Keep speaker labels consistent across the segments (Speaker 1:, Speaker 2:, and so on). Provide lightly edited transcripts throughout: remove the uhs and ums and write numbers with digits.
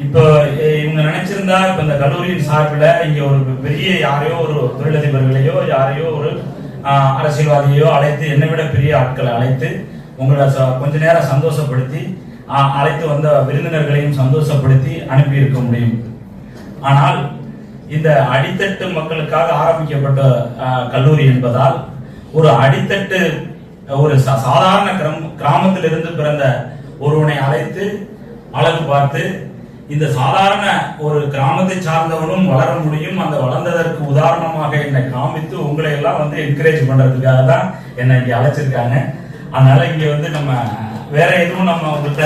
Speaker 1: இப்போ இவங்க நினைச்சிருந்தா இப்ப இந்த கல்லூரியின் சார்பில் இங்க ஒரு பெரிய யாரையோ ஒரு தொழிலதிபர்களையோ யாரையோ ஒரு அரசியல்வாதியோ அழைத்து என்னை விட பெரிய ஆட்களை அழைத்து உங்களை கொஞ்ச நேரம் சந்தோஷப்படுத்தி அழைத்து வந்த விருந்தினர்களையும் சந்தோஷப்படுத்தி அனுப்பி இருக்க முடியும். ஆனால் இந்த அடித்தட்டு மக்களுக்காக ஆரம்பிக்கப்பட்ட கல்லூரி என்பதால் ஒரு அடித்தட்டு ஒரு சாதாரண கிராமத்திலிருந்து பிறந்த ஒருவனை அழைத்து அழகு பார்த்து இந்த சாதாரண ஒரு கிராமத்தை சார்ந்தவனும் வளர முடியும், அந்த வளர்ந்ததற்கு உதாரணமாக என்னை காமித்து உங்களை எல்லாம் வந்து என்கரேஜ் பண்றதுக்காக தான் என்னை இங்க அழைச்சிருக்காங்க. அதனால இங்க வந்து நம்ம வேற எதுவும் நம்ம உங்கள்கிட்ட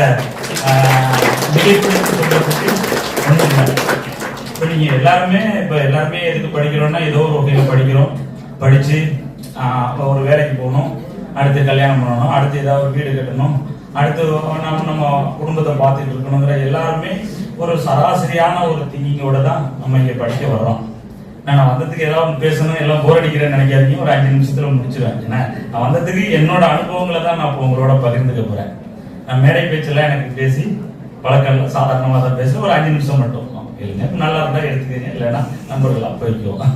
Speaker 1: மிகைப்படுத்தி சொல்றதுக்கு ஒன்றும் இல்லை. இப்போ நீங்க எல்லாருமே எதுக்கு படிக்கிறோம்னா ஏதோ ஒரு வகையில படிக்கிறோம், படிச்சு ஒரு வேலைக்கு போகணும், அடுத்து கல்யாணம் பண்ணணும், அடுத்து ஏதாவது ஒரு வீடு கட்டணும், அடுத்து நம்ம குடும்பத்தை பார்த்துட்டு இருக்கணுங்கிற எல்லாருமே ஒரு சராசரியான ஒரு திங்கிங்கோட தான் நம்ம இங்க படிக்க வர்றோம். நான் வந்ததுக்கு ஏதாவது பேசணும், எல்லாம் போர் அடிக்கிறேன்னு நினைக்காதீங்க, ஒரு 5 நிமிஷத்துல முடிச்சிருவேன். ஏன்னா நான் வந்ததுக்கு என்னோட அனுபவங்களை தான் நான் இப்போ உங்களோட பகிர்ந்துக்க போறேன். நான் மேடை பேச்செல்லாம் எனக்கு பேசி பழக்கம் சாதாரணமாக தான் பேச ஒரு 5 நிமிஷம் மட்டும் இல்லைங்க, நல்லா இருந்தா எடுத்துக்கங்க, இல்லைன்னா நம்பர்களா போய்க்குவோம்.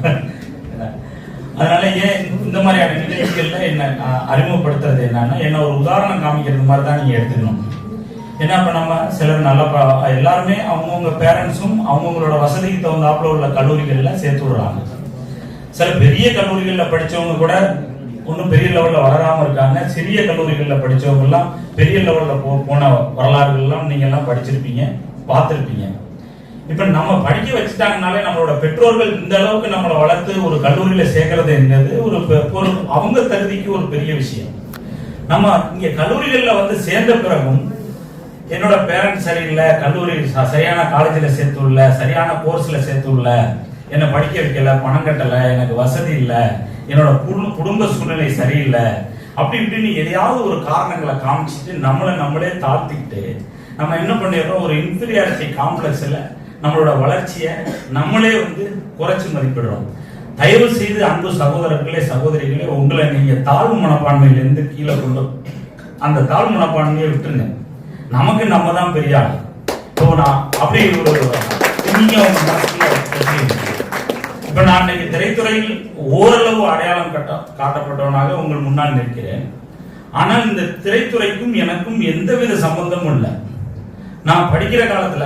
Speaker 1: அதனால ஏன் இந்த மாதிரியான நிகழ்ச்சிகள்ல என்ன அறிமுகப்படுத்துறது என்னன்னா, என்ன ஒரு உதாரணம் காமிக்கிறது மாதிரி தான் நீங்க எடுத்துக்கணும். ஏன்னா இப்ப நம்ம சிலர் நல்லா எல்லாருமே அவங்கவுங்க பேரண்ட்ஸும் அவங்கவுங்களோட வசதிக்கு தகுந்தாப்புல உள்ள கல்லூரிகள்ல சேர்த்து விடுறாங்க. சில பெரிய கல்லூரிகள்ல படிச்சவங்க கூட ஒன்றும் பெரிய லெவல்ல வளராம இருக்காங்க. சிறிய கல்லூரிகள்ல படிச்சவங்க எல்லாம் பெரிய லெவல்ல போன வரலாறுகள் எல்லாம் நீங்க எல்லாம் படிச்சிருப்பீங்க, பார்த்திருப்பீங்க. இப்ப நம்ம படிக்க வச்சுட்டாங்கனாலே நம்மளோட பெற்றோர்கள் இந்த அளவுக்கு நம்மளை வளர்த்து ஒரு கல்லூரியில சேர்க்கறது என்னது ஒரு அவங்க தகுதிக்கு ஒரு பெரிய விஷயம். நம்ம இங்க கல்லூரிகள்ல வந்து சேர்ந்த பிறகும் என்னோட பேரண்ட்ஸ் சரியில்லை, கல்லூரி சரியான காலேஜில் சேர்த்துள்ள, சரியான கோர்ஸ்ல சேர்த்துள்ள, என்னை படிக்க வைக்கல, பணம் கட்டல, எனக்கு வசதி இல்லை, என்னோட குடும்ப சூழ்நிலை சரியில்லை, அப்படி இப்படின்னு எதையாவது ஒரு காரணங்களை காமிச்சிட்டு நம்மளே தாழ்த்திக்கிட்டு நம்ம என்ன பண்ணிடுறோம், ஒரு இன்ஃபீரியாரிட்டி காம்ப்ளெக்ஸ்ல நம்மளோட வளர்ச்சியை நம்மளே வந்து குறைச்சு மதிப்பிடுறோம். தயவு செய்து அன்பு சகோதரர்களே சகோதரிகளே, உங்களை நீங்க தாழ்வு மனப்பான்மையிலிருந்து கீழே கொண்டு அந்த தாழ்வு மனப்பான்மையை விட்டுருங்க. நமக்கு நம்ம தான் பெரிய ஆள். இப்போ நான் அப்படி ஒரு இப்ப நான் இன்னைக்கு திரைத்துறையில் ஓரளவு அடையாளம் காட்டப்பட்டவனாக உங்கள் முன்னால் நிற்கிறேன். ஆனால் இந்த திரைத்துறைக்கும் எனக்கும் எந்தவித சம்பந்தமும் இல்லை. நான் படிக்கிற காலத்துல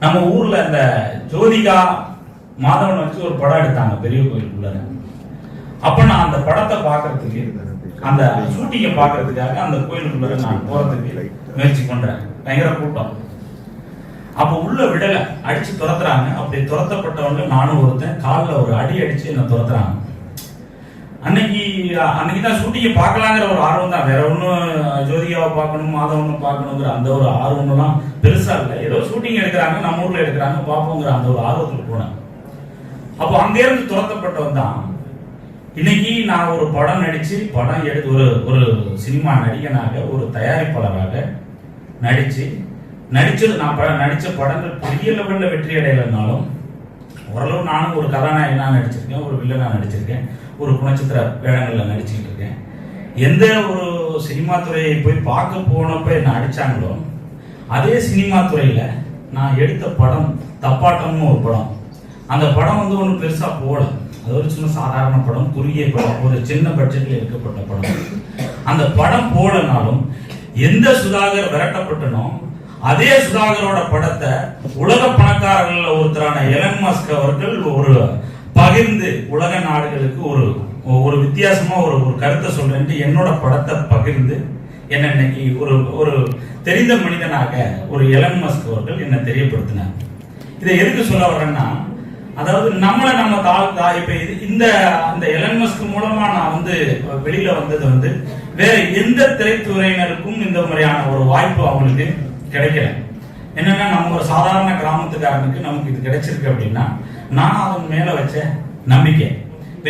Speaker 1: நம்ம ஊர்ல இந்த ஜோதிகா மாதவன் வச்சு ஒரு படம் எடுத்தாங்க பெரிய கோயிலுக்குள்ள. அப்ப நான் அந்த படத்தை பாக்குறதுக்கு, அந்த ஷூட்டிங்கை பாக்குறதுக்காக அந்த கோயிலுக்குள்ள நான் போறதுக்கு முயற்சி பண்றேன். பயங்கர கூட்டம். அப்ப உள்ள விடல, அடிச்சு துரத்துறாங்க. அப்படி துரத்தப்பட்டவங்க நானும் ஒருத்தன், காலில் ஒரு அடி அடிச்சு என்ன துரத்துறாங்க. அன்னைக்கு தான் ஷூட்டிங்கை பார்க்கலாங்கிற ஒரு ஆர்வம் தான், வேற ஒன்றும் ஜோதிகாவை பார்க்கணும் மாதவனை பார்க்கணுங்கிற அந்த ஒரு ஆர்வம்லாம் பெருசா இல்லை. ஏதோ ஷூட்டிங் எடுக்கிறாங்க, நம்ம ஊர்ல எடுக்கிறாங்க, பார்ப்போங்கிற அந்த ஒரு ஆர்வத்தில் போனேன். அப்போ அங்கே இருந்து துரத்தப்பட்டவன் தான் இன்னைக்கு நான் ஒரு படம் நடிச்சு படம் எடுத்து ஒரு சினிமா நடிகனாக ஒரு தயாரிப்பாளராக நடிச்சது நான் நடிச்ச படங்கள் பெரிய லெவல்ல வெற்றி அடையலைனாலும் ஓரளவு நானும் ஒரு கதாநாயகனா நடிச்சிருக்கேன், ஒரு வில்லனா நடிச்சிருக்கேன், ஒரு குணச்சித்திர வேடங்கள்ல நடிச்சுக்கிட்டு இருக்கேன். எந்த ஒரு சினிமா துறையை போய் பார்க்க போனப்ப என்ன அடிச்சாங்களோ அதே சினிமா துறையில நான் எடுத்த படம் தப்பாட்டம்னு ஒரு படம். அந்த படம் வந்து ஒன்றும் பெருசா போகல, அது ஒரு சின்ன சாதாரண படம், குறுகிய படம், ஒரு சின்ன பட்ஜெட்ல எடுக்கப்பட்ட படம். அந்த படம் போலனாலும் எந்த சுதாகர் விரட்டப்பட்டனோ அதே சுதாகரோட படத்தை உலக பணக்காரர்கள் ஒருத்தரான எலன் மஸ்க் அவர்கள் ஒரு பகிர்ந்து உலக நாடுகளுக்கு ஒரு வித்தியாசமா ஒரு கருத்தை சொல்றேன் என்னோட படத்தை பகிர்ந்து என்ன இன்னைக்கு ஒரு தெரிந்த மனிதனாக ஒரு எலன் மஸ்க் அவர்கள் என்ன தெரியப்படுத்தினார். இதை எதுக்கு சொல்ல வர்றேன்னா, அதாவது நம்ம இப்ப இந்த எலன் மஸ்க் மூலமா நான் வந்து வெளியில வந்தது வந்து வேற எந்த திரைத்துறையினருக்கும் இந்த மாதிரியான ஒரு வாய்ப்பு அவங்களுக்கு கிடைக்கல. என்னன்னா நம்ம ஒரு சாதாரண கிராமத்துக்காரனுக்கு நமக்கு இது கிடைச்சிருக்கு அப்படின்னா நான் அதன் மேல வச்ச நம்பிக்கை.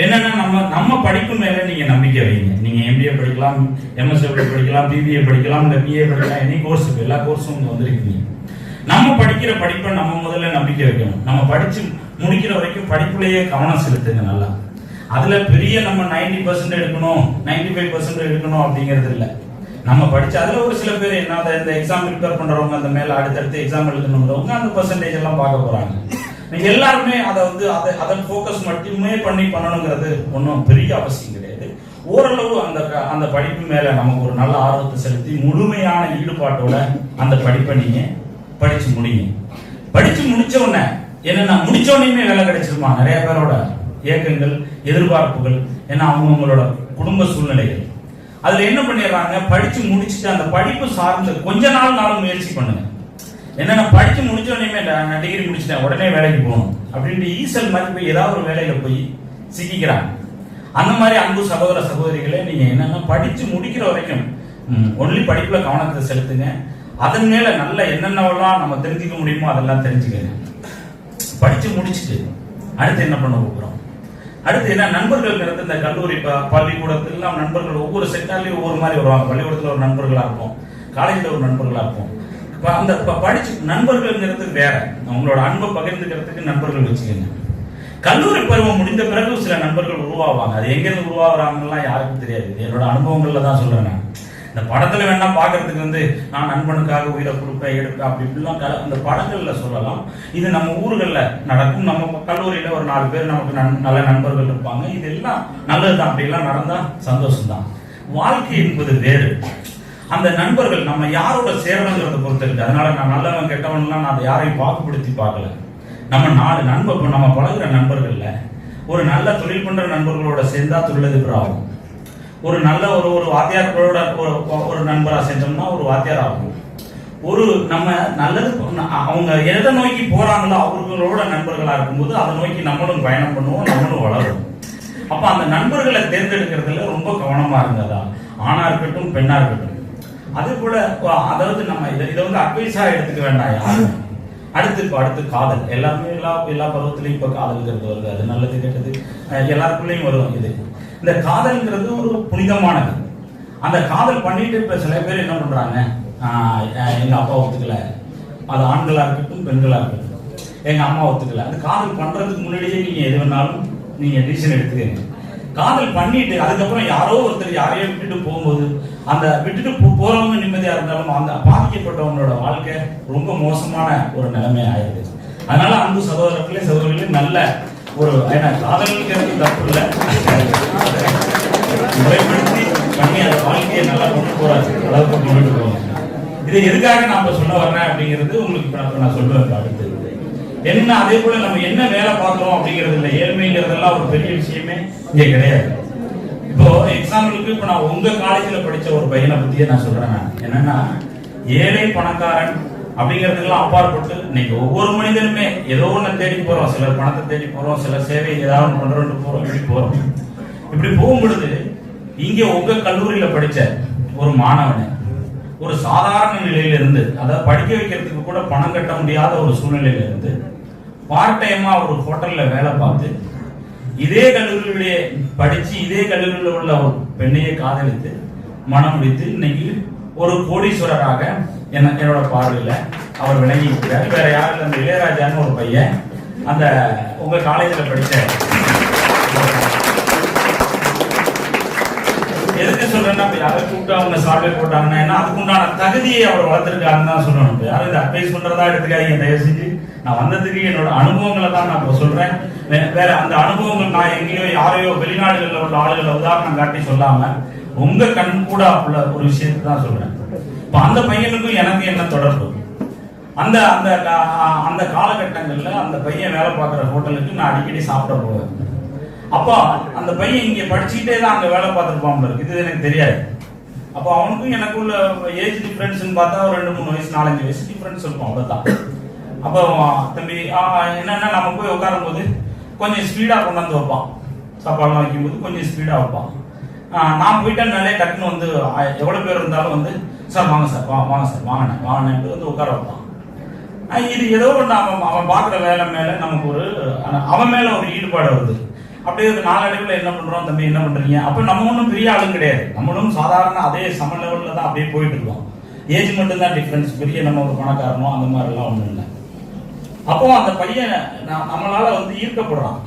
Speaker 1: என்னன்னா நம்ம படிப்பு மேல நீங்க நம்பிக்கை வைங்க. நீங்க MBA படிக்கலாம், MSW படிக்கலாம், BBA படிக்கலாம், இந்த BA படிக்கலாம், எனி கோர்ஸ், எல்லா கோர்ஸும் வந்திருக்கீங்க. நம்ம படிக்கிற படிப்பை நம்ம முதல்ல நம்பிக்கை வைக்கணும். நம்ம படிச்சு முடிக்கிற வரைக்கும் படிப்புலயே கவனம் செலுத்துங்க நல்லா. அதுல பெரிய நம்ம 90% எடுக்கணும் 95% எடுக்கணும் அப்படிங்கிறது இல்லை. நம்ம படிச்ச அதுல ஒரு சில பேர் என்ன இந்த எக்ஸாம் ப்ரிப்பேர் பண்றவங்க அந்த மேல அடுத்தடுத்து எக்ஸாம் எழுதணுங்கிறவங்க அந்த பெர்சன்டேஜ் எல்லாம் பார்க்க போறாங்க. நீங்க எல்லாருமே அதை வந்து அதன் ஃபோக்கஸ் மட்டுமே பண்ணணுங்கிறது ஒன்றும் பெரிய அவசியம் கிடையாது. ஓரளவு அந்த படிப்பு மேல நமக்கு ஒரு நல்ல ஆர்வத்தை செலுத்தி முழுமையான ஈடுபாட்டோட அந்த படிப்பை நீங்க படிச்சு முடியுங்க. படிச்சு முடிச்ச உடனே என்னன்னா முடிச்ச உடனே வேலை கிடைச்சிருமா? நிறைய பேரோட ஏக்கங்கள், எதிர்பார்ப்புகள், ஏன்னா அவங்களோட குடும்ப சூழ்நிலைகள், அதுல என்ன பண்ணிடுறாங்க, படிச்சு முடிச்சுட்டு அந்த படிப்பு சார்ந்து கொஞ்ச நாளும் முயற்சி பண்ணுங்க. என்னன்னா படிச்சு முடிச்ச உடனே நான் டிகிரி முடிச்சிட்டேன் உடனே வேலைக்கு போகணும் அப்படின்ட்டு ஈசல் மாதிரி போய் ஏதாவது ஒரு வேலையில போய் சிக்கிக்கிறாங்க. அந்த மாதிரி அன்பு சகோதர சகோதரிகளே, நீங்க என்னன்னா படிச்சு முடிக்கிற வரைக்கும் ஒன்லி படிப்புல கவனத்தை செலுத்துங்க. அதன் மேல நல்ல என்னென்னவெல்லாம் நம்ம தெரிஞ்சுக்க முடியுமோ அதெல்லாம் தெரிஞ்சுக்கங்க. படிச்சு முடிச்சுட்டு அடுத்து என்ன பண்ண போகிறோம், அடுத்து என்ன நண்பர்கள் இந்த கல்லூரி பள்ளிக்கூடத்துல நண்பர்கள் ஒவ்வொரு செக்டார்லயும் ஒவ்வொரு மாதிரி வருவாங்க. பள்ளிக்கூடத்துல ஒரு நண்பர்களா இருப்போம், காலேஜ்ல ஒரு நண்பர்களா இருப்போம். அந்த படிச்சு நண்பர்கள்ங்கிறது வேற, அவங்களோட அன்பை பகிர்ந்துக்கிறதுக்கு நண்பர்கள் வச்சுக்கோங்க. கல்லூரி பருவம் முடிந்த பிறகு சில நண்பர்கள் உருவாவாங்க. அது எங்கிருந்து உருவாகுறாங்கலாம் யாருக்கும் தெரியாது. என்னோட அனுபவங்கள்ல தான் சொல்றேன். நான் இந்த படத்துல வேணா பாக்குறதுக்கு வந்து நான் நண்பனுக்காக உயிரை கொடுப்பேன் எடுப்பேன் அப்படி இப்படிலாம் அந்த படங்கள்ல சொல்லலாம். இது நம்ம ஊர்கள்ல நடக்கும். நம்ம கல்லூரியில ஒரு 4 பேர் நமக்கு நல்ல நண்பர்கள் இருப்பாங்க. இதெல்லாம் நல்லதுதான். அப்படிலாம் நடந்தா சந்தோஷம் தான். வாழ்க்கை என்பது வேறு. அந்த நண்பர்கள் நம்ம யாரோட சேரணுங்கிறத பொறுத்து இருக்கு. அதனால நான் நல்லவன் கெட்டவன்லாம் நான் அதை யாரையும் பாகுபடுத்தி பார்க்கல. நம்ம 4 நண்பர்கள், நம்ம பழகுற நண்பர்கள்ல ஒரு நல்ல தொழில் பண்ற நண்பர்களோட சேர்ந்தா தொழிலதிபர் ஆகும். ஒரு நல்ல ஒரு வாத்தியார்களோட ஒரு நண்பரா செஞ்சோம்னா ஒரு வாத்தியார் ஆகும். ஒரு நம்ம நல்லது அவங்க எதை நோக்கி போறாங்களோ அவர்களோட நண்பர்களா இருக்கும்போது அதை நோக்கி நம்மளும் பயணம் பண்ணுவோம், நம்மளும் வளரும். அப்ப அந்த நண்பர்களை தேர்ந்தெடுக்கிறதுல ரொம்ப கவனமா இருந்ததா, ஆணா இருக்கட்டும் பெண்ணா இருக்கட்டும். அதே போல அதாவது நம்ம இதை வந்து அட்வைஸா எடுத்துக்க வேண்டாம் யாரும். அடுத்து காதல். எல்லாருமே எல்லா பருவத்திலையும் இப்ப காதல்ங்கிறது வருது. அது நல்லது கெட்டது எல்லாருக்குள்ளயும் வரும். இது இந்த காதல்ங்கிறது ஒரு புனிதமானது. அந்த காதல் பண்ணிட்டு இப்ப சில பேர் என்ன பண்றாங்க, எங்க அப்பா ஒத்துக்கல, அது ஆண்களா இருக்கட்டும் பெண்களா இருக்கட்டும், எங்க அம்மா ஒத்துக்கல. அந்த காதல் பண்றதுக்கு முன்னாடியே நீங்க எது வேணாலும் நீங்க டிசிஷன் எடுத்துக்கங்க. காதல் பண்ணிட்டு அதுக்கப்புறம் யாரோ ஒருத்தர் யாரையோ விட்டுட்டு போகும்போது அந்த விட்டுட்டு போறவங்க நிம்மதியா இருந்தாலும் அந்த பாதிக்கப்பட்டவங்களோட வாழ்க்கை ரொம்ப மோசமான ஒரு நிலைமை ஆயிடுது. அதனால அன்பு சகோதரர்களே நல்ல ஒரு காதல்ங்கிறது தப்பு இல்லை, முறைப்படுத்தி பண்ணி அந்த வாழ்க்கையை நல்லா கொண்டு போறாரு அளவுக்கு கொண்டு போவாங்க. இதை எதுக்காக நாம சொல்ல வர்றேன் அப்படிங்கிறது உங்களுக்கு நான் சொல்லுவேன். அடுத்து என்ன, அதே போல நம்ம என்ன வேலை பார்க்கிறோம் அப்படிங்கிறது இல்லை. ஏழ்மைங்கிறதெல்லாம் ஒரு பெரிய விஷயமே இங்க கிடையாது. இப்போ எக்ஸாம்பிளுக்கு இப்ப நான் உங்க காலேஜ்ல படிச்ச ஒரு பையனை பத்தியே நான் சொல்றேன். என்னன்னா ஏழை பணக்காரன் அப்படிங்கிறதுக்கெல்லாம் அப்பாற்பட்டு இன்னைக்கு ஒவ்வொரு மனிதனுமே ஏதோ ஒண்ணு தேடி போறோம். சிலர் பணத்தை தேடி போறோம், சில சேவை ஏதாவது பண்றோம் போறோம், இப்படி போறோம். இப்படி போகும் பொழுது இங்க உங்க கல்லூரியில படிச்ச ஒரு மாணவனை ஒரு சாதாரண நிலையில இருந்து, அதாவது படிக்க வைக்கிறதுக்கு கூட பணம் கட்ட முடியாத ஒரு சூழ்நிலையில இருந்து பார்ட் டைமா ஒரு ஹோட்டல்ல வேலை பார்த்து இதே கல்லூரியிலேயே படிச்சு இதே கல்லூரியில் உள்ள ஒரு பெண்ணையை காதலித்து மனம் முடித்து இன்னைக்கு ஒரு கோடீஸ்வரராக என்னோட பார்வையில அவர் விளங்கி இருக்கிறார். வேற யாரும் அந்த இளையராஜான்னு ஒரு பையன் அந்த உங்க காலேஜ்ல படிச்ச. எதுக்கு சொல்றேன்னா யாரை கூப்பிட்டு அவங்க சால்வே போட்டாங்கன்னா அதுக்குண்டான தகுதியை அவர் வளர்த்திருக்காருன்னு தான் சொல்லணும். யாரும் இதை அட்வைஸ் பண்றதா எடுத்துக்காதீங்க தயவு செஞ்சு. நான் வந்ததுக்கு என்னோட அனுபவங்களை தான் நான் இப்போ சொல்றேன். வேற அந்த அனுபவங்கள் நான் எங்கேயோ யாரையோ வெளிநாடுகளில் உள்ள ஆளுகளை உதாரணம் காட்டி சொல்லாம உங்க கண் கூட உள்ள ஒரு விஷயத்தை தான் சொல்றேன். இப்ப அந்த பையனுக்கும் எனக்கு என்ன தொடர்பு, அந்த அந்த அந்த காலகட்டங்கள்ல அந்த பையன் வேலை பார்க்குற ஹோட்டலுக்கு நான் அடிக்கடி சாப்பிட போவேன். அப்போ அந்த பையன் இங்க படிச்சுக்கிட்டே தான் அங்க வேலை பார்த்துருப்பான் இருக்கு, இது எனக்கு தெரியாது. அப்போ அவனுக்கும் எனக்குள்ள ஏஜ் டிஃபரன்ஸ் பார்த்தா ஒரு 2-3 வயசு 4-5 வயசு டிஃபரன்ஸ் இருக்கும், அவ்வளவுதான். அப்போ தம்பி என்னன்னா நம்ம போய் உட்காரும் போது கொஞ்சம் ஸ்பீடா கொண்டாந்து வைப்பான். சாப்பாடுலாம் வைக்கும்போது கொஞ்சம் ஸ்பீடா வைப்பான். நான் போயிட்டேன்னாலே டக்குன்னு வந்து எவ்வளவு பேர் இருந்தாலும் வந்து சார் வாங்க சார் வாங்க சார் வாங்கினேன் வந்து உட்கார வைப்பான். இது ஏதோ ஒன்று அவன் பார்க்குற வேலை மேல நமக்கு ஒரு அவன் மேல ஒரு ஈடுபாடு வருது. அப்படியே ஒரு நாளடைவில் என்ன பண்றோம், தம்பி என்ன பண்றீங்க, அப்ப நம்ம ஒன்றும் பெரிய ஆளும் கிடையாது, நம்மளும் சாதாரண அதே சம லெவல்ல தான் அப்படியே போயிட்டு இருக்கோம். ஏஜ் மட்டும் தான் டிஃபரன்ஸ், பெரிய நம்ம ஒரு பணக்காரனோ அந்த மாதிரி எல்லாம் ஒண்ணும் இல்லை. அப்போ அந்த பையன் நம்மளால வந்து ஈர்க்கப்படுறான்.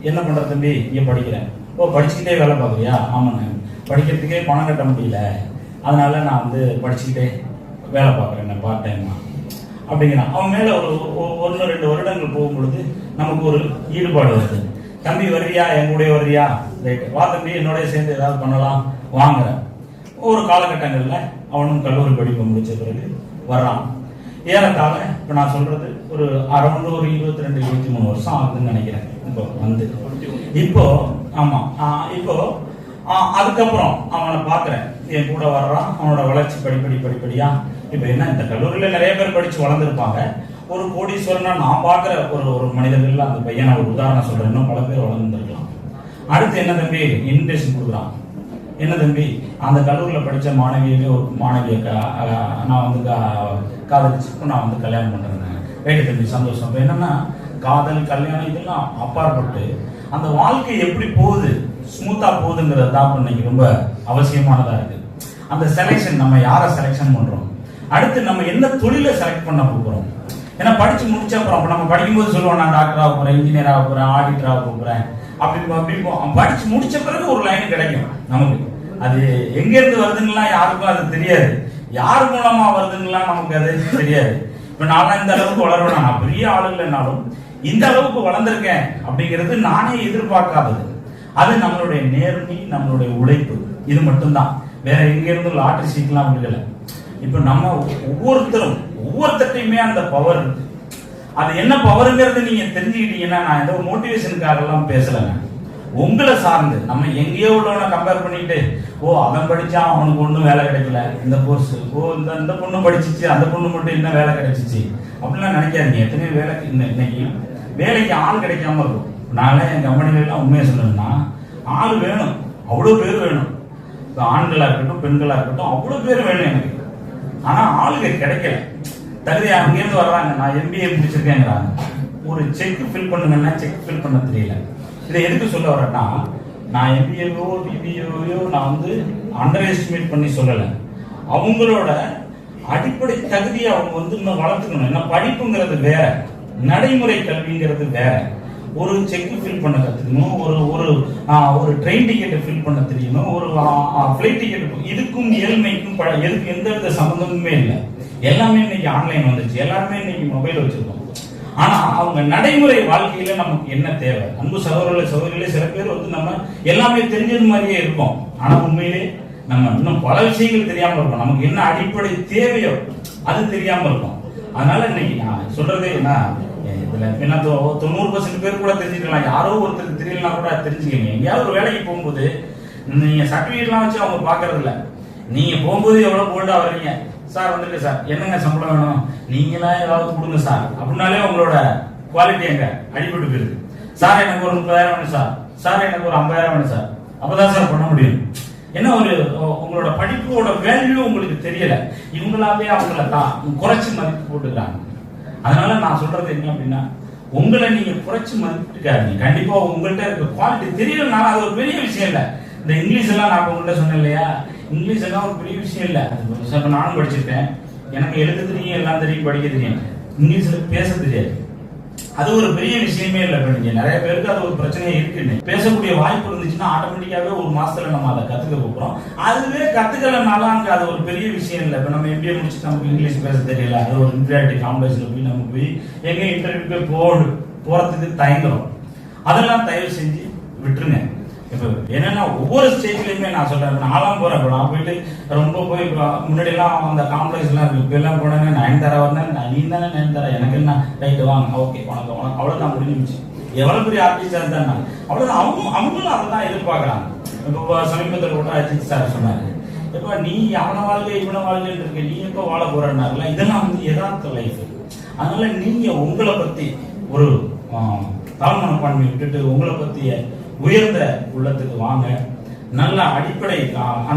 Speaker 1: என்ன பண்ற தம்பி, இங்க படிக்கிறேன். ஓ படிச்சுக்கிட்டே வேலை பார்க்குறியா, ஆமாண்ணே படிக்கிறதுக்கே பணம் கட்ட முடியல, அதனால நான் வந்து படிச்சுக்கிட்டே வேலை பார்க்குறேன் பார்ட் டைமாக அப்படிங்கிறான். அவன் மேலே ஒரு 1-2 வருடங்கள் போகும்பொழுது நமக்கு ஒரு ஈடுபாடு வருது. தம்பி வர்றியா, என் கூட வர்றியா, ரைட்டு வா தம்பி, என்னோட சேர்ந்து ஏதாவது பண்ணலாம் வாங்குறேன். ஒரு காலகட்டங்களில் அவனும் கல்லூரி படிப்பு முடிச்ச பிறகு வர்றான். ஏறத்தாழ இப்போ நான் சொல்றது ஒரு அரௌண்ட் ஒரு 22-23 வருஷம் ஆகுதுன்னு நினைக்கிறேன். இப்போ வந்து இப்போ ஆமாம் இப்போ அதுக்கப்புறம் அவனை பார்க்குறேன், என் கூட வர்றான். அவனோட வளர்ச்சி படிப்படியா இப்போ என்ன, இந்த கல்லூரியில் நிறைய பேர் படித்து வளர்ந்துருப்பாங்க. ஒரு கோடீஸ்வரனா நான் பார்க்குற ஒரு மனிதர்கள் அந்த பையனை ஒரு உதாரணம் சொல்கிறேன், இன்னும் பல பேர் வளர்ந்துருக்கலாம். அடுத்து என்ன தம்பி இன்விடேஷன் கொடுக்குறான். என்ன தம்பி, அந்த கல்லூரியில் படித்த மாணவியை நான் வந்து காதலிச்சு நான் வந்து கல்யாணம் பண்ணுறேன். ரைட்டு தம்பி, சந்தோஷம். இப்போ என்னன்னா காதல் கல்யாணம் இதெல்லாம் அப்பாற்பட்டு அந்த வாழ்க்கை எப்படி போகுது, ஸ்மூத்தா போகுதுங்கிறது தான் இன்னைக்கு ரொம்ப அவசியமானதா இருக்கு. அந்த செலெக்ஷன், நம்ம யாரை செலெக்ஷன் பண்றோம், அடுத்து நம்ம என்ன தொழிலை செலக்ட் பண்ண போகிறோம். ஏன்னா படிச்சு முடிச்ச அப்புறம் நம்ம படிக்கும்போது சொல்லுவோம், நான் டாக்டராக போறேன், இன்ஜினியராக போறேன், ஆடிட்டராக போறேன் அப்படி படிச்சு முடிச்ச பிறகு ஒரு லைன் கிடைக்கும் நமக்கு. அது எங்க இருந்து வருதுன்னா யாருக்கும் அது தெரியாது, யார் மூலமா வருதுன்னா நமக்கு அது தெரியாது. இப்ப நான் இந்த அளவுக்கு வளருவேன், நான் பெரிய ஆளு இல்லைனாலும் இந்த அளவுக்கு வளர்ந்திருக்கேன் அப்படிங்கிறது நானே எதிர்பார்க்காதது. அது நம்மளுடைய நேர்மை, நம்மளுடைய உழைப்பு, இது மட்டும்தான். வேற எங்க இருந்து லாட்டரி சீட்லாம் விழுகல. இப்ப நம்ம ஒவ்வொருத்தையுமே அந்த பவர் இருக்கு. அது என்ன பவருங்கிறது நீங்க தெரிஞ்சுக்கிட்டீங்கன்னா, நான் ஏதோ மோட்டிவேஷனுக்காக எல்லாம் பேசலைங்க, உங்களை சார்ந்து. நம்ம எங்கேயோ உள்ளவனை கம்பேர் பண்ணிட்டு, அவன் படிச்சா அவனுக்கு ஒன்றும் வேலை கிடைக்கல, இந்த கோர்ஸ், இந்த பொண்ணு படிச்சிச்சு, அந்த பொண்ணு மட்டும் என்ன வேலை கிடைச்சிச்சு அப்படிலாம் நினைக்காதீங்க. எத்தனையோ வேலைக்கு இன்னைக்கு வேலைக்கு ஆள் கிடைக்காம இருக்கும். நானே என் கம்பெனிலாம் உண்மையை சொல்லணும்னா ஆள் வேணும், அவ்வளோ பேர் வேணும். இப்போ ஆண்களா இருக்கட்டும் பெண்களா இருக்கட்டும் அவ்வளோ பேர் வேணும் எனக்கு. ஆனா ஆளுங்க கிடைக்கல. தகுதி அங்கேருந்து வர்றாங்க, நான் MBA முடிச்சிருக்கேங்கிறாங்க. ஒரு செக் ஃபில் பண்ணுங்கன்னா செக் ஃபில் பண்ண தெரியல. இதை எதுக்கு சொல்ல வரேன்னா, நான் MBAவோ BBAவோ நான் வந்து அண்டர் எஸ்டிமேட் பண்ணி சொல்லலை. அவங்களோட அடிப்படை தகுதியை அவங்க வந்து இன்னும் வளர்த்துக்கணும். ஏன்னா படிப்புங்கிறது வேற, நடைமுறை கல்விங்கிறது வேற. ஒரு செக் ஃபில் பண்ண கற்றுக்கணும், ஒரு ட்ரெயின் டிக்கெட்டை ஃபில் பண்ண தெரியணும், ஒரு ஃப்ளைட் டிக்கெட். இதுக்கும் ஏழ்மைக்கும் எதுக்கு எந்த வித சம்பந்தமுமே இல்லை. எல்லாமே இன்னைக்கு ஆன்லைன் வந்துச்சு, எல்லாருமே இன்னைக்கு மொபைல் வச்சிருக்கோம். ஆனா அவங்க நடைமுறை வாழ்க்கையில நமக்கு என்ன தேவை? அன்பு சகோதரிகளே, சில பேர் வந்து நம்ம எல்லாமே தெரிஞ்சது மாதிரியே இருக்கும். ஆனா உண்மையிலே நம்ம இன்னும் பல விஷயங்கள் தெரியாம இருக்கும். நமக்கு என்ன அடிப்படை தேவையோ அது தெரியாம இருக்கும். அதனால இன்னைக்கு நான் சொல்றதே என்ன, இதுல என்ன 90% பேர் கூட தெரிஞ்சுக்கலாம், யாரோ ஒருத்தருக்கு தெரியலனா கூட தெரிஞ்சுக்கங்க. எங்கேயாவது ஒரு வேலைக்கு போகும்போது நீங்க சர்டிபிகேட்லாம் வச்சு அவங்க பாக்குறது இல்ல. நீங்க போகும்போது எவ்வளவு போல்டா வர்றீங்க, சார் வந்துருக்கு சார், என்னங்க சம்பளம் வேணும், நீங்களா ஏதாவது கொடுங்க சார் அப்படின்னாலே உங்களோட குவாலிட்டி எங்க அடிபட்டு போயிருக்கு. சார் எனக்கு ஒரு 30,000 வேணும் சார் எனக்கு ஒரு 50,000 வேணும் சார், அப்பதான் சார் பண்ண முடியும். என்ன ஒரு உங்களோட படிப்போட வேல்யூ உங்களுக்கு தெரியல. இவங்களாவே அவங்கள தான் குறைச்சு மதிப்பு போட்டுக்கிறாங்க. அதனால நான் சொல்றது என்ன அப்படின்னா, உங்களை நீங்க குறைச்சு மதிப்பிட்டுக்காதீங்க. கண்டிப்பா உங்கள்கிட்ட இருக்க குவாலிட்டி தெரியலனால அது ஒரு பெரிய விஷயம் இல்லை. இந்த இங்கிலீஷ் எல்லாம் நான் உங்கள்கிட்ட சொன்னேன் இல்லையா, இங்கிலீஷ் எல்லாம் ஒரு பெரிய விஷயம் இல்லை. அது நானும் படிச்சிருக்கேன், எனக்கு எழுத தெரியும், எல்லாம் தெரியும், படிக்க தெரியும். இங்கிலீஷ்ல பேச தெரியாது, அது ஒரு பெரிய விஷயமே இல்லை. நீங்க நிறைய பேருக்கு அது ஒரு பிரச்சனையே இருக்குன்னு. பேசக்கூடிய வாய்ப்பு இருந்துச்சுன்னா ஆட்டோமேட்டிக்காவே ஒரு மாசத்துல நம்ம அதை கத்துக்க போறோம். அதுவே கத்துக்கலனாலும் அங்க அது ஒரு பெரிய விஷயம் இல்லை. இப்ப நம்ம MBA முடிச்சு நமக்கு இங்கிலீஷ் பேச தெரியல, அது ஒரு இன்டர்வியூ காம்படிஷன்ல போய் நம்ம போய் எங்க இன்டர்வியூக்கு போறதுக்கு தயங்குறோம். அதெல்லாம் தயவு செஞ்சு விட்டுருங்க. இப்போ என்னன்னா ஒவ்வொரு ஸ்டேஜ்லயுமே நான் சொல்றேன், நான்லாம் போறேன். நான் போயிட்டு ரொம்ப போய் முன்னாடி எல்லாம் அந்த காம்ப்ளெக்ஸ் எல்லாம் இருக்கு, இப்ப எல்லாம் போனேன்னா நயன்தாரா வந்தேன், நீ தானே நயன்தாரா, எனக்கு என்ன ரைட்டு வாங்க, ஓகே வணக்கம் வணக்கம், அவ்வளவுதான் முடிஞ்சிருச்சு. எவ்வளவு பெரிய ஆர்டிஸ்டா இருந்தா அவ்வளவுதான். அவங்களும் அதை தான் எதிர்பார்க்கறாங்க. இப்போ சமீபத்தில் கூட அஜித் சார் சொன்னாரு, இப்ப நீ அவன வாழ்க்கை இவன வாழ்க்கைன்னு இருக்கு, நீ எப்ப வாழ போறன்னாருல. இதெல்லாம் வந்து யதார்த்த லைஃப். அதனால நீங்க உங்களை பத்தி ஒரு தாழ்மனப்பான்மை விட்டுட்டு உங்களை பத்திய உயர்ந்த உள்ளத்துக்கு வாங்க. நல்ல அடிப்படை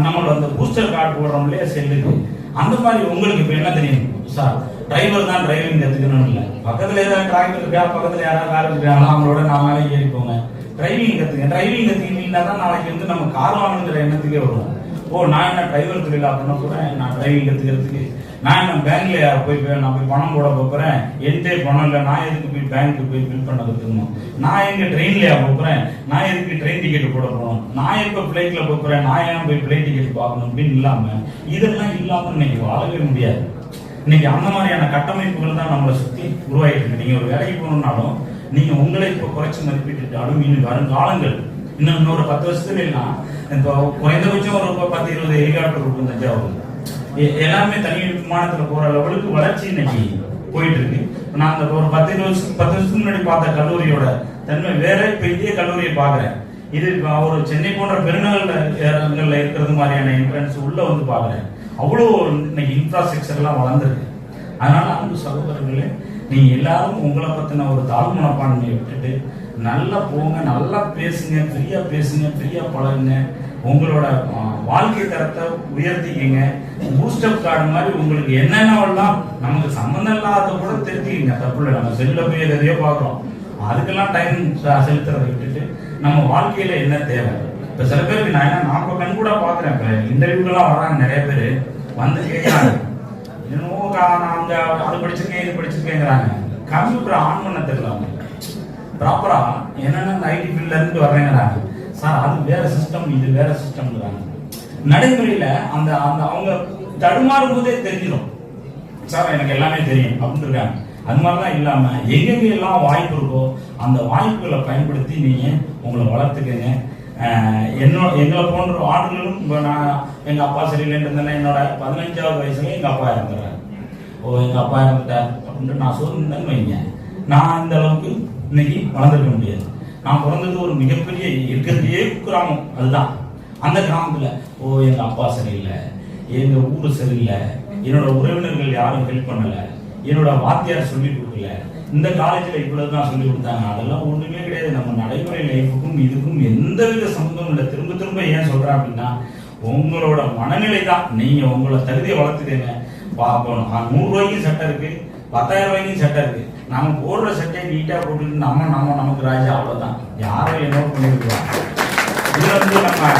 Speaker 1: நம்மளோட அந்த பூஸ்டர் கார்டு போடுறோம் இல்லையா செல்லுக்கு, அந்த மாதிரி உங்களுக்கு இப்ப என்ன தெரியும் சார், டிரைவர் தான் டிரைவிங் கத்துக்கணும் இல்லை, பக்கத்துல ஏதாவது டிராக்டர் இருக்கா, பக்கத்துல யாராவது கார் இருக்காங்களா, அவங்களோட 4 நாளைக்கு ஏறிப்போங்க, டிரைவிங் கத்துக்க. டிரைவிங் கத்துக்கிட்டீங்கன்னா தான் நாளைக்கு வந்து நம்ம கார் வாங்கணுங்கிற எண்ணத்துக்கே வருவோம். நான் என்ன டிரைவர் தொழிலா பண்ண போறேன், நான் டிரைவிங் கத்துக்கிறதுக்கு நான் பேங்க்ல நான் போய் பணம் போட போறேன், என்கிட்ட பணம் இல்லை, நான் எதுக்கு போய் பேங்க்கு போய் பில் பண்ண கத்துக்கணும்? நான் எங்க ட்ரெயின்லயா போறேன், நான் எதுக்கு ட்ரெயின் டிக்கெட் போட போறோம்? நான் எப்ப பிளைட்ல போறேன், நான் ஏன் போய் பிளைட் டிக்கெட் பார்க்கணும் அப்படின்னு இல்லாம, இதெல்லாம் இல்லாம இன்னைக்கு வாழவே முடியாது. இன்னைக்கு அந்த மாதிரியான கட்டமைப்புகள் தான் நம்மளை சுத்தி உருவாயிட்டு இருக்கு. நீங்க ஒரு வேலைக்கு போகணும்னாலும் நீங்க உங்களை இப்ப குறைச்சு மதிப்பிட்டுட்டாலும் இன்னும் வரும் காலங்கள் இன்னொரு 10 வருஷத்துல எல்லாம் இப்போ குறைந்தபட்சம் ஒரு 10-20 ஹெலிகாப்டர் இருக்கும் தஞ்சாவூர். எல்லாமே தனி விமானத்துல போற லெவலுக்கு வளர்ச்சி இன்னைக்கு போயிட்டு இருக்கு. நான் அந்த ஒரு 10 வருஷத்துக்கு முன்னாடி பார்த்த கல்லூரியோட தன்மை வேற. இப்ப இதே கல்லூரியை பாக்குறேன், இது ஒரு சென்னை போன்ற பெருநகர்ல இருக்கிறது மாதிரியான என்ட்ரன்ஸ் உள்ள வந்து பாக்குறேன். அவ்வளோ இன்னைக்கு இன்ஃப்ராஸ்ட்ரக்சர் எல்லாம் வளர்ந்துருக்கு. அதனால அன்பு சகோதரர்களே, நீங்க எல்லாரும் உங்களை பத்தின ஒரு தாழ்வு மனப்பான்மையை விட்டுட்டு நல்லா போங்க, நல்லா பேசுங்க, ஃப்ரீயா பேசுங்க, ஃப்ரீயா பழகுங்க, உங்களோட வாழ்க்கை தரத்தை உயர்த்திக்கங்க. பூஸ்டப் கார்டு மாதிரி உங்களுக்கு என்னென்னவெல்லாம் நமக்கு சம்பந்தம் இல்லாத கூட தெரிஞ்சுக்கங்க. தப்பு இல்லை, நம்ம செல்ல போய் எதையோ பார்க்குறோம், அதுக்கெல்லாம் டைம் செலுத்துறதை விட்டுட்டு நம்ம வாழ்க்கையில என்ன தேவை. இப்ப சில பேருக்கு நான் இப்ப கண் கூட பாக்குறேன், இப்ப இன்டர்வியூக்கெல்லாம் வர்றாங்க நிறைய பேர் வந்து கேட்கிறாங்க, என்னவோ நான் அங்க அது படிச்சிருக்கேன் இது படிச்சிருக்கேங்கிறாங்க. கம்ப்யூட்டர் ஆன் பண்ண தெரியல அவங்க ப்ராப்பரா. என்னன்னா இந்த ஐடி ஃபீல்ட்ல இருந்து வர்றேங்கிறாங்க. சார் அது வேற சிஸ்டம், இது வேற சிஸ்டம்ங்கிறாங்க. நடைமுறையில அந்த அந்த அவங்க தடுமாறும் போதே தெரிஞ்சிடும், சார் எனக்கு எல்லாமே தெரியும் அப்படின்னு இருக்காங்க. அது மாதிரிலாம் இல்லாம எங்கெங்க எல்லாம் வாய்ப்பு இருக்கோ அந்த வாய்ப்புகளை பயன்படுத்தி நீங்க உங்களை வளர்த்துக்கங்க. எங்களை போன்ற ஆடுகளும் நான் எங்க அப்பா சரியில்லைன்னு இருந்தேன்னா என்னோட 15வது வயசுல எங்க அப்பா இறந்துடுறாரு. எங்க அப்பா இறந்துட்டார் அப்படின்னு நான் சொல்லிருந்தேன்னு வைங்க, நான் இந்த அளவுக்கு இன்னைக்கு வளர்ந்துருக்க முடியாது. நான் பிறந்தது ஒரு மிகப்பெரிய இருக்கிறதையே கிராமம், அதுதான். அந்த கிராமத்துல எங்க அப்பா சரியில்லை, எங்க ஊரு சரியில்லை, என்னோட உறவினர்கள் யாரும் ஹெல்ப் பண்ணல, என்னோட வாத்தியார் சொல்லி கொடுக்கல, இந்த காலேஜ்ல இவ்வளவுதான் சொல்லி கொடுத்தாங்க, அதெல்லாம் ஒண்ணுமே கிடையாது. நம்ம நடைமுறை லைஃபுக்கும் இதுக்கும் எந்தவித சம்பந்தமும் இல்லை. திரும்ப திரும்ப ஏன் சொல்றேன் அப்படின்னா, உங்களோட மனநிலை தான். நீங்க உங்களோட தகுதியை வளர்த்துக்கங்க. 100 ரூபாய்க்கும் சட்டை இருக்கு, 10,000 ரூபாய்க்கும் சட்டை இருக்கு. நம்ம போடுற சட்டையை நீட்டா போட்டுட்டு நமக்கு ராஜா, அவ்வளவுதான். யாரும் என்ன பண்ணிருக்கோம் இதுல வந்து நம்ம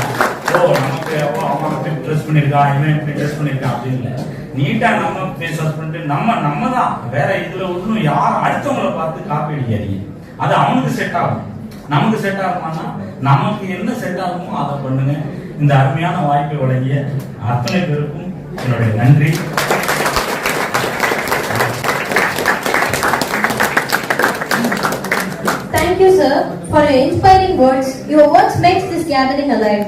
Speaker 1: நமக்கு அவன் எப்படி ட்ரெஸ் பண்ணிருக்கா, இவன் எப்படி ட்ரெஸ் பண்ணிருக்கான் அப்படின்னு இல்லை. நீட்டா நம்ம ஃபேஸ் வாஷ் பண்ணிட்டு நம்ம தான். வேற இதுல ஒன்றும் யார் அடுத்தவங்களை பார்த்து காப்பி அடிக்காதீங்க. அது அவனுக்கு செட் ஆகும், நமக்கு செட் ஆகுமானா நமக்கு என்ன செட் ஆகுமோ அதை பண்ணுங்க. இந்த அருமையான வாய்ப்பை வழங்கிய அத்தனை பேருக்கும் என்னுடைய நன்றி.
Speaker 2: Thank you, sir, for your inspiring words. Your words makes this gathering alive.